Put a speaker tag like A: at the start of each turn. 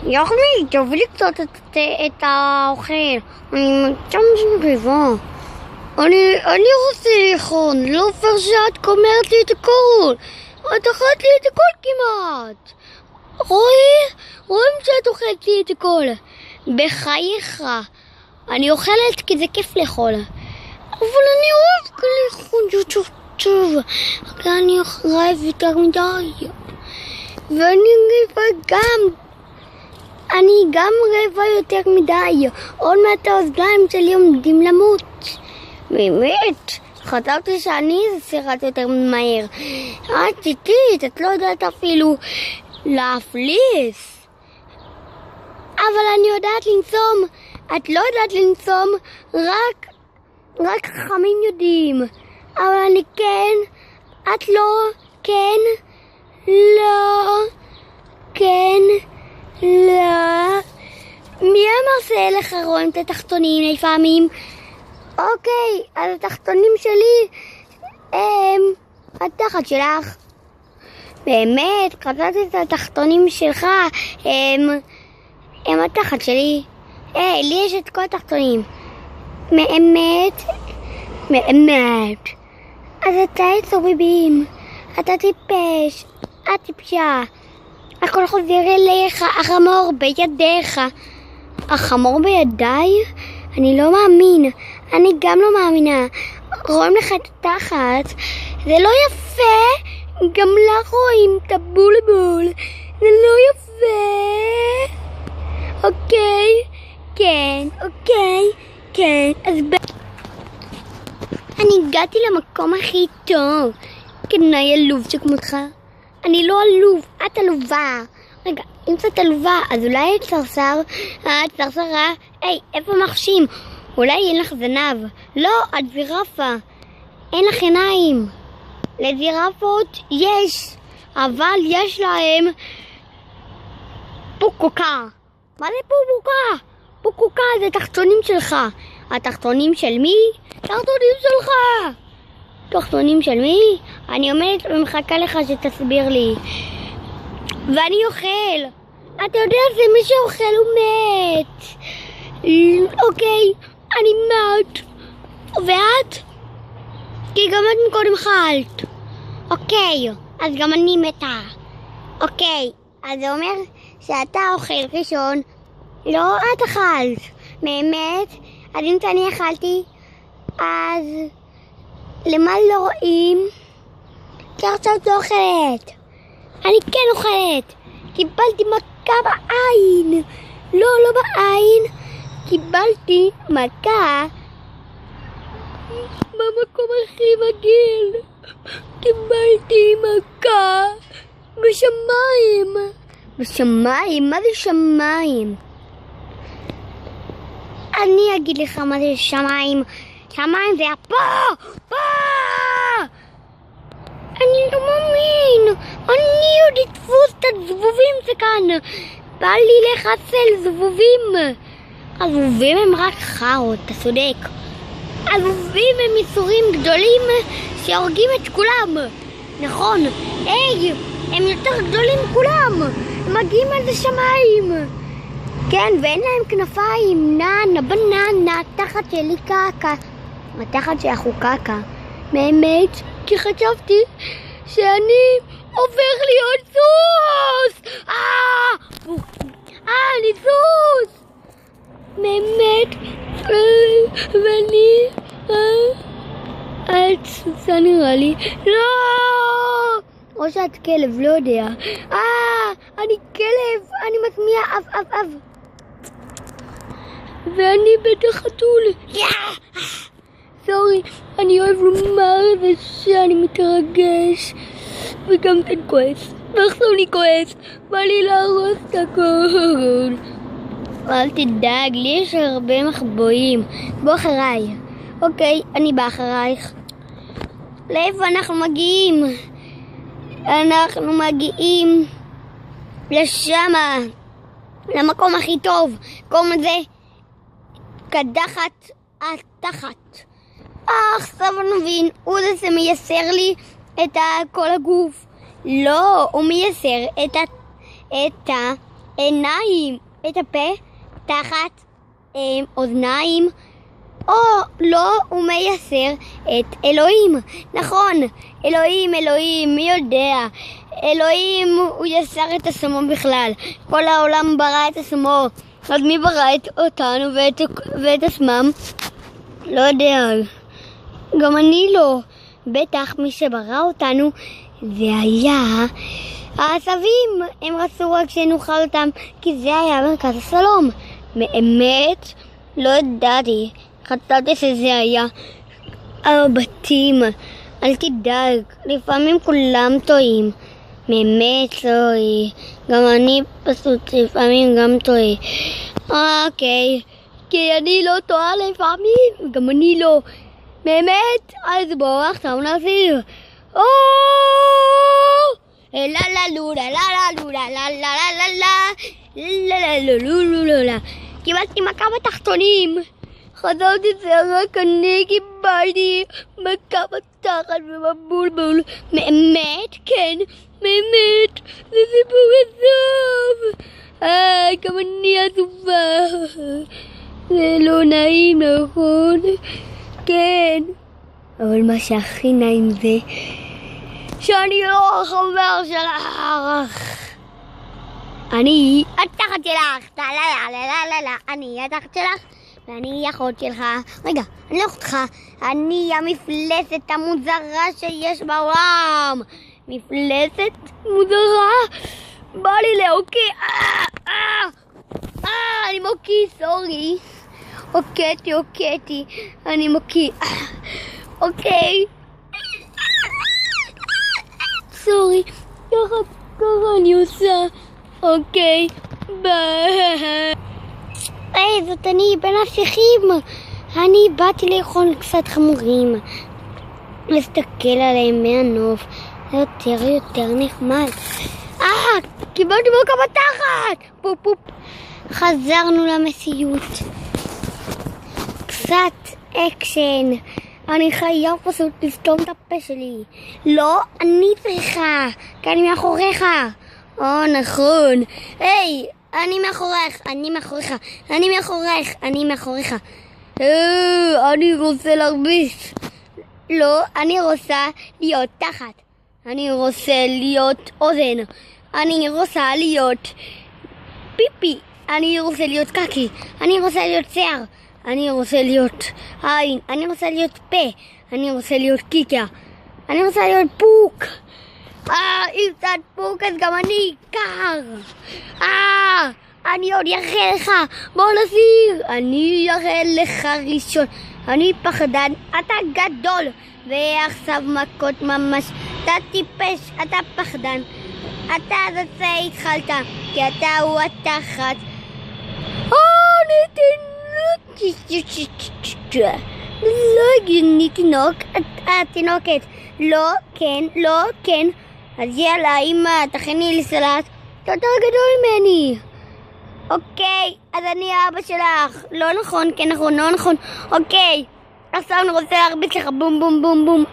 A: יחמי, תובילי קצת את האוכל. אני מצ'ם רעבה. אני רוצה לאכול, לא פייר שאת קומרת לי את הכל. את אכלת לי את הכל כמעט. רואים שאת אוכלת לי את הכל. בחייך. אני אוכלת כי זה כיף לאכול. אבל אני אוהב לאכול טוב. אני רעב יותר מדי. ואני גם רעבה יותר מדי. עוד מעט האוזניים שלי עומדים למות. באמת, חשבתי שאני סירת יותר מהר. את איטית, את לא יודעת אפילו להפליס. אבל אני יודעת לנצום. את לא יודעת לנצום, רק חכמים יודעים. אבל אני כן, את לא, כן, לא, כן, לא. מי אמר שאלך רואים את התחתונים לפעמים? אוקיי, אז התחתונים שלי הם התחת שלך. באמת, חשבתי את התחתונים שלך הם התחת שלי. לי יש את כל התחתונים. באמת. אז אתה צוריבים, אתה טיפש, את טיפשה. הכל חוזר אליך, החמור בידיך. החמור בידיי? אני לא מאמין. אני גם לא מאמינה. רואים לך את התחת. זה לא יפה. גם לך רואים את הבולבול. זה לא יפה. אוקיי. כן, אוקיי. כן. אז אני הגעתי למקום הכי טוב. כנאי עלוב שכמותך. אני לא עלוב, את עלובה. רגע, אם זאת עלובה, אז אולי את צרצר, צרצרה, איפה מחשים? אולי אין לך זנב. לא, את זירפה. אין לך עיניים. לזירפות יש, אבל יש להם פוקוקה. מה זה פוקוקה? פוקוקה זה תחתונים שלך. התחתונים של מי? תחתונים שלך. תחתונים של מי? אני עומדת ומחכה לך שתסביר לי. ואני אוכל. אתה יודע שמי שאוכל הוא מת. אוקיי, אני מת. ואת? כי גם את מקודם אכלת. אוקיי, אז גם אני מתה. אוקיי, אז זה אומר שאתה אוכל ראשון. לא, את אכלת. באמת? אז אם אני אכלתי, אז למה לא רואים? כי עכשיו לא אוכלת. אני כן אוכלת. קיבלתי מכה בעין. לא בעין. קיבלתי מכה במקום הכי מגעיל. קיבלתי מכה בשמיים. בשמיים? מה זה שמיים? אני אגיד לך מה זה שמיים. שמיים זה פה! אני לא מאמין. אני עוד אתפוס את הזבובים שכאן. בא לי לחסל זבובים. הזבובים הם רק חרות, אתה צודק. הזבובים הם יצורים גדולים שהורגים את כולם. נכון. הם יותר גדולים מכולם. הם מגיעים עד השמיים. כן, ואין להם כנפיים. בננה, תחת שלי קקה. התחת שלך הוא קקה. באמת? כי חשבתי שאני הופך להיות סוס. אני סוס. באמת. ואני את סוסה נראה לי. לא, או שאת כלב, לא יודע. אני כלב. אני מטמיע אף. ואני בטח חתול. סורי, אני אוהב לומר את זה שאני מתרגש וגם כן כועס. ועכשיו אני כועס, בא לי להרוס את הכל. אל תדאג, לי יש הרבה מחבואים. בוא אחריי. אוקיי, אני בא אחרייך. לאיפה אנחנו מגיעים? אנחנו מגיעים לשמה, למקום הכי טוב. קוראים לזה קדחת התחת. עכשיו אני מבין, הוא זה שמייסר לי את כל הגוף. לא, הוא מייסר את עיניים, את הפה, תחת, אוזניים, או לא, הוא מייסר את אלוהים. נכון, אלוהים, מי יודע? אלוהים הוא יסר את עצמו בכלל. כל העולם ברא את עצמו. אז מי ברא אותנו ואת עצמם? לא יודע. גם אני לא. בטח מי שברא אותנו זה היה העשבים. הם רצו רק שנאכל אותם כי זה היה מרכז השלום. באמת? לא ידעתי. חשבתי שזה היה הבתים. אל תדאג, לפעמים כולם טועים. באמת טועה. גם אני פשוט לפעמים גם טועה. אוקיי, כי אני לא טועה לפעמים, גם אני לא. באמת? אז בואו עכשיו נסיר. לה לה לולה לה לה לולה לה לה לה לה לה לה לה. קיבלתי מכה בתחתונים. חזרתי זה רק אני קיבלתי מכה בתחת ובבולבול. באמת? כן, באמת. זה סיפור עצוב. גם אני עצובה. זה לא נעים, נכון? כן. אבל מה שהכי נעים זה שאני לא חבר שלך. אני התחת שלך. אני התחת שלך. ואני אחות שלך. רגע, אני לא אחותך. אני המפלסת המוזרה שיש בעולם. מפלסת מוזרה? בא לי להוקי. אני מוקי, סורי. הוקאתי. אני מוקי. אוקיי. סורי. ככה אני עושה. אוקיי. ביי. זאת אני בין השיחים. אני באתי לאכול קצת חמורים. להסתכל עליהם מהנוף. זה יותר נחמד. קיבלתי מכה בתחת. פופ פופ. חזרנו למציאות. קצת אקשן. אני חייב פשוט לסתום את הפה שלי. לא, אני צריכה. כי אני מאחוריך. נכון. היי, אני מאחוריך. אני רוצה להרביץ. לא, אני רוצה להיות תחת. אני רוצה להיות אוזן. אני רוצה להיות פיפי. אני רוצה להיות קקי. אני רוצה להיות שיער. אני רוצה להיות עין. אני רוצה להיות פה. אני רוצה להיות קיקה. אני רוצה להיות פוק. אם קצת פוק אז גם אני קר. אני עוד יחל לך. בוא נסיר. אני יחל לך ראשון. אני פחדן. אתה גדול. ועכשיו מכות ממש. אתה טיפש. אתה פחדן. אתה זה התחלת. כי אתה הוא התחת. לא הגיוני תינוקת. לא, כן. אז יאללה, אמא, תכיני לי סלט. אתה יותר גדול ממני. אוקיי, אז אני האבא שלך. לא נכון, כן נכון, לא נכון. אוקיי, עכשיו אני רוצה להרביץ לך בום בום בום בום.